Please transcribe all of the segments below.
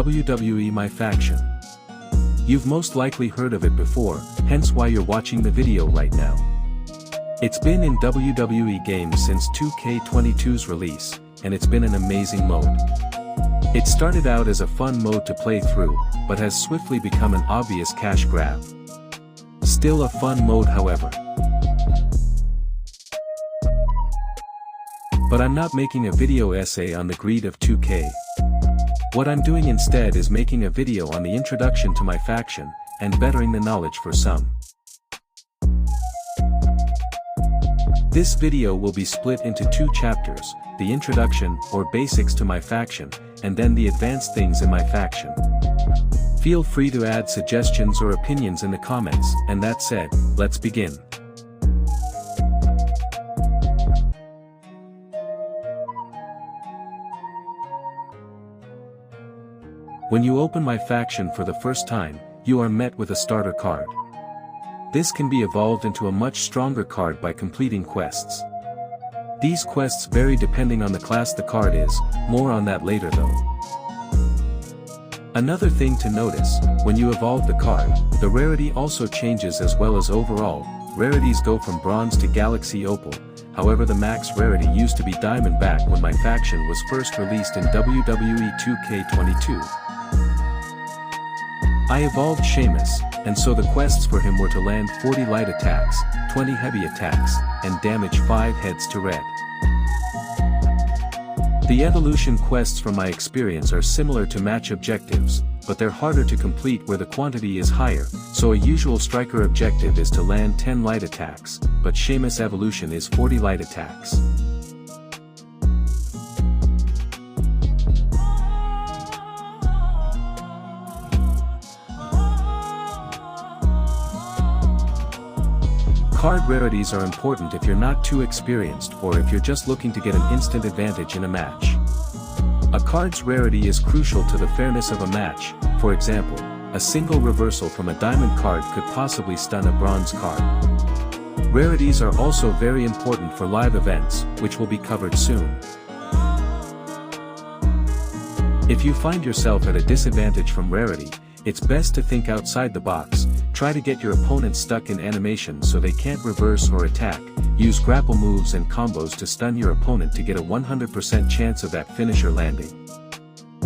WWE MyFaction. You've most likely heard of it before, hence why you're watching the video right now. It's been in WWE games since 2K22's release, and it's been an amazing mode. It started out as a fun mode to play through, but has swiftly become an obvious cash grab. Still a fun mode however. But I'm not making a video essay on the greed of 2K. What I'm doing instead is making a video on the introduction to MyFaction, and bettering the knowledge for some. This video will be split into two chapters, the introduction or basics to MyFaction, and then the advanced things in MyFaction. Feel free to add suggestions or opinions in the comments, and that said, let's begin. When you open MyFaction for the first time, you are met with a starter card. This can be evolved into a much stronger card by completing quests. These quests vary depending on the class the card is, more on that later though. Another thing to notice, when you evolve the card, the rarity also changes as well as overall, rarities go from bronze to galaxy opal, however the max rarity used to be diamond back when MyFaction was first released in WWE 2K22. I evolved Sheamus, and so the quests for him were to land 40 light attacks, 20 heavy attacks, and damage 5 heads to red. The evolution quests from my experience are similar to match objectives, but they're harder to complete where the quantity is higher, so a usual striker objective is to land 10 light attacks, but Sheamus evolution is 40 light attacks. Card rarities are important if you're not too experienced or if you're just looking to get an instant advantage in a match. A card's rarity is crucial to the fairness of a match. For example, a single reversal from a diamond card could possibly stun a bronze card. Rarities are also very important for live events, which will be covered soon. If you find yourself at a disadvantage from rarity, it's best to think outside the box. Try to get your opponent stuck in animation so they can't reverse or attack. Use grapple moves and combos to stun your opponent to get a 100% chance of that finisher landing.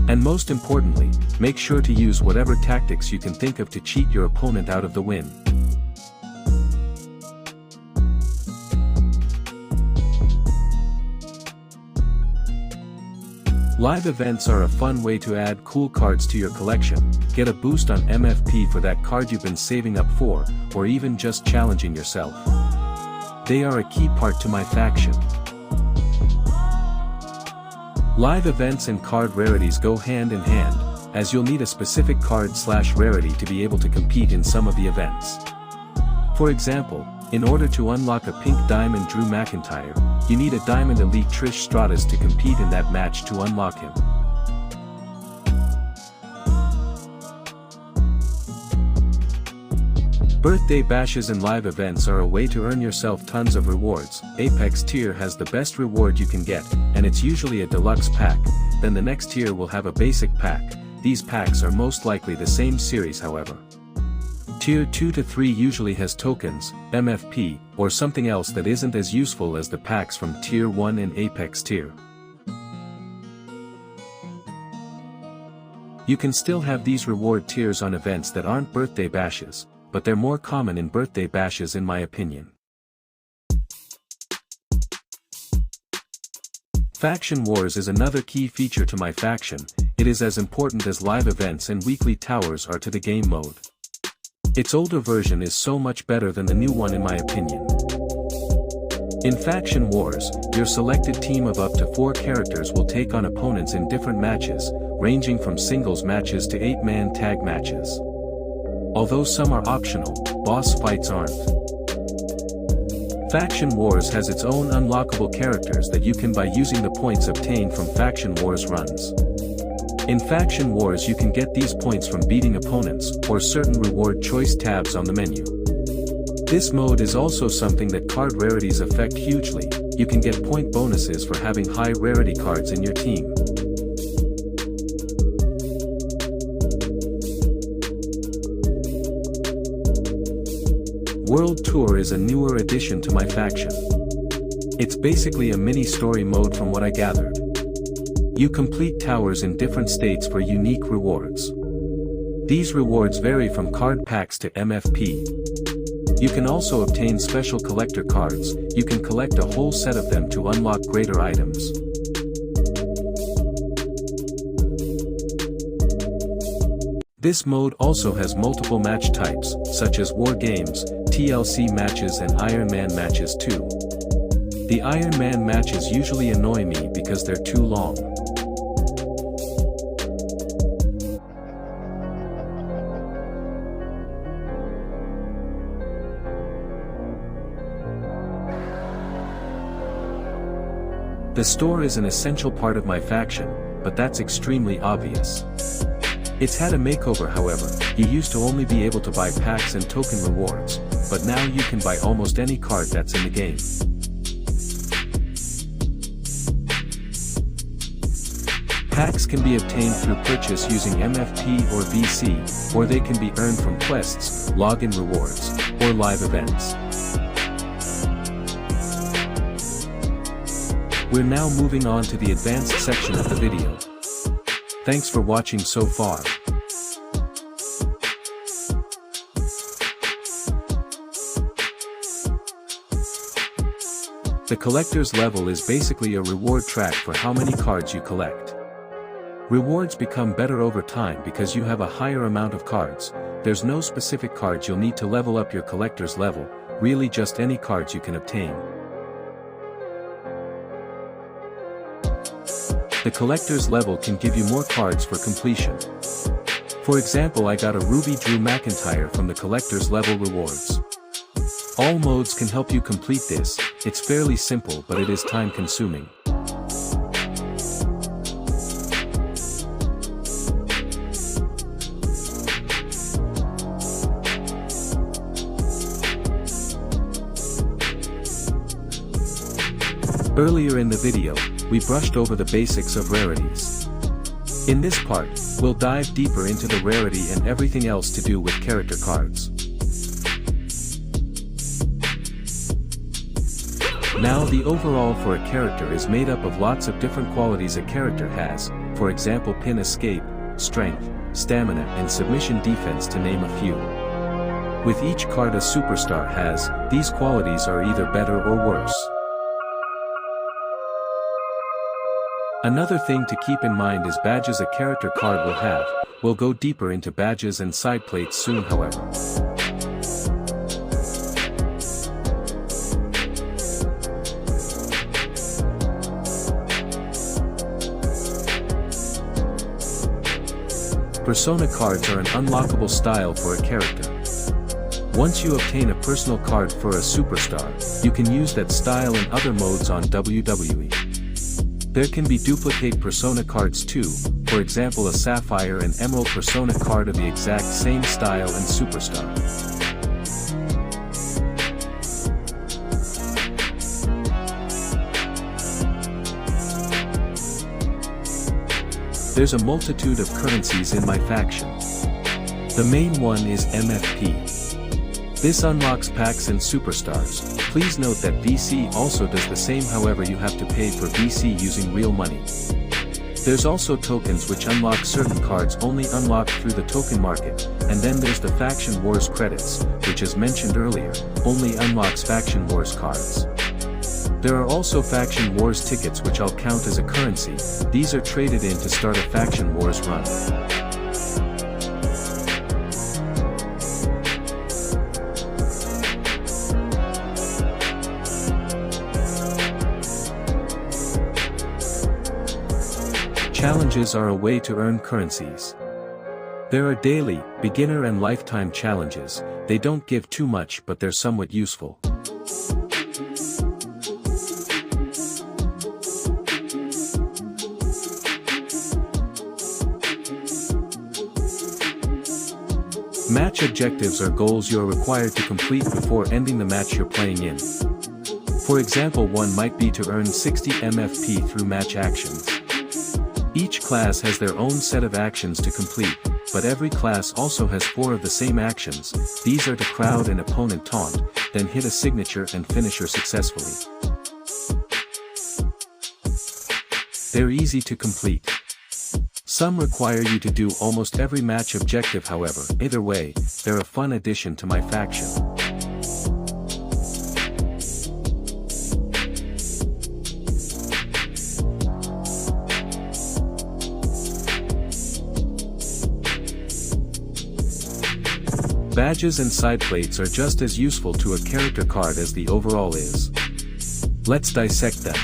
And most importantly, make sure to use whatever tactics you can think of to cheat your opponent out of the win. Live events are a fun way to add cool cards to your collection, get a boost on MFP for that card you've been saving up for, or even just challenging yourself. They are a key part to MyFaction. Live events and card rarities go hand in hand, as you'll need a specific card/rarity to be able to compete in some of the events. For example, in order to unlock a pink diamond Drew McIntyre, you need a diamond elite Trish Stratus to compete in that match to unlock him. Birthday bashes and live events are a way to earn yourself tons of rewards. Apex tier has the best reward you can get, and it's usually a deluxe pack. Then the next tier will have a basic pack. These packs are most likely the same series however. Tier 2 to 3 usually has tokens, MFP, or something else that isn't as useful as the packs from Tier 1 and Apex tier. You can still have these reward tiers on events that aren't birthday bashes, but they're more common in birthday bashes in my opinion. Faction Wars is another key feature to MyFaction. It is as important as live events and weekly towers are to the game mode. Its older version is so much better than the new one in my opinion. In Faction Wars, your selected team of up to 4 characters will take on opponents in different matches, ranging from singles matches to 8-man tag matches. Although some are optional, boss fights aren't. Faction Wars has its own unlockable characters that you can buy using the points obtained from Faction Wars runs. In Faction Wars you can get these points from beating opponents, or certain reward choice tabs on the menu. This mode is also something that card rarities affect hugely. You can get point bonuses for having high rarity cards in your team. World Tour is a newer addition to MyFaction. It's basically a mini-story mode from what I gathered. You complete towers in different states for unique rewards. These rewards vary from card packs to MFP. You can also obtain special collector cards. You can collect a whole set of them to unlock greater items. This mode also has multiple match types, such as War Games, TLC matches and Iron Man matches too. The Iron Man matches usually annoy me because they're too long. The store is an essential part of MyFaction, but that's extremely obvious. It's had a makeover however. You used to only be able to buy packs and token rewards, but now you can buy almost any card that's in the game. Packs can be obtained through purchase using MFP or VC, or they can be earned from quests, login rewards, or live events. We're now moving on to the advanced section of the video. Thanks for watching so far. The collector's level is basically a reward track for how many cards you collect. Rewards become better over time because you have a higher amount of cards. There's no specific cards you'll need to level up your collector's level, really just any cards you can obtain. The collector's level can give you more cards for completion. For example, I got a Ruby Drew McIntyre from the collector's level rewards. All modes can help you complete this. It's fairly simple but it is time consuming. Earlier in the video, we brushed over the basics of rarities. In this part, we'll dive deeper into the rarity and everything else to do with character cards. Now the overall for a character is made up of lots of different qualities a character has, for example pin escape, strength, stamina and submission defense to name a few. With each card a superstar has, these qualities are either better or worse. Another thing to keep in mind is badges a character card will have. We'll go deeper into badges and side plates soon however. Persona cards are an unlockable style for a character. Once you obtain a personal card for a superstar, you can use that style in other modes on WWE. There can be duplicate Persona cards too, for example a Sapphire and Emerald Persona card of the exact same style and superstar. There's a multitude of currencies in MyFaction. The main one is MFP. This unlocks packs and superstars. Please note that VC also does the same, however you have to pay for VC using real money. There's also tokens which unlock certain cards only unlocked through the token market, and then there's the Faction Wars credits, which as mentioned earlier, only unlocks Faction Wars cards. There are also Faction Wars tickets which I'll count as a currency. These are traded in to start a Faction Wars run. Challenges are a way to earn currencies. There are daily, beginner and lifetime challenges. They don't give too much but they're somewhat useful. Match objectives are goals you are required to complete before ending the match you're playing in. For example, one might be to earn 60 MFP through match actions. Each class has their own set of actions to complete. but every class also has 4 of the same actions. These are to crowd an opponent taunt, then hit a signature and finisher successfully. They're easy to complete. Some require you to do almost every match objective, however. Either way, they're a fun addition to my faction. Badges and side plates are just as useful to a character card as the overall is. Let's dissect them.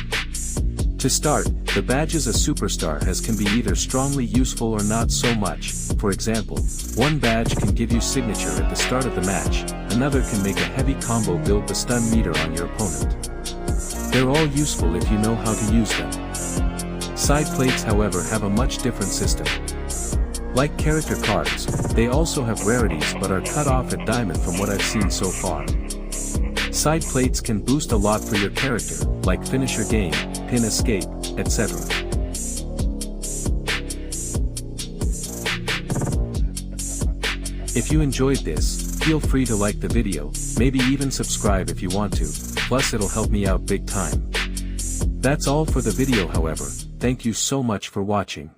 To start, the badges a superstar has can be either strongly useful or not so much. For example, one badge can give you signature at the start of the match, another can make a heavy combo build the stun meter on your opponent. They're all useful if you know how to use them. Side plates, however, have a much different system. Like character cards, they also have rarities but are cut off at diamond from what I've seen so far. Side plates can boost a lot for your character, like finisher game, pin escape, etc. If you enjoyed this, feel free to like the video, maybe even subscribe if you want to, plus it'll help me out big time. That's all for the video, however. Thank you so much for watching.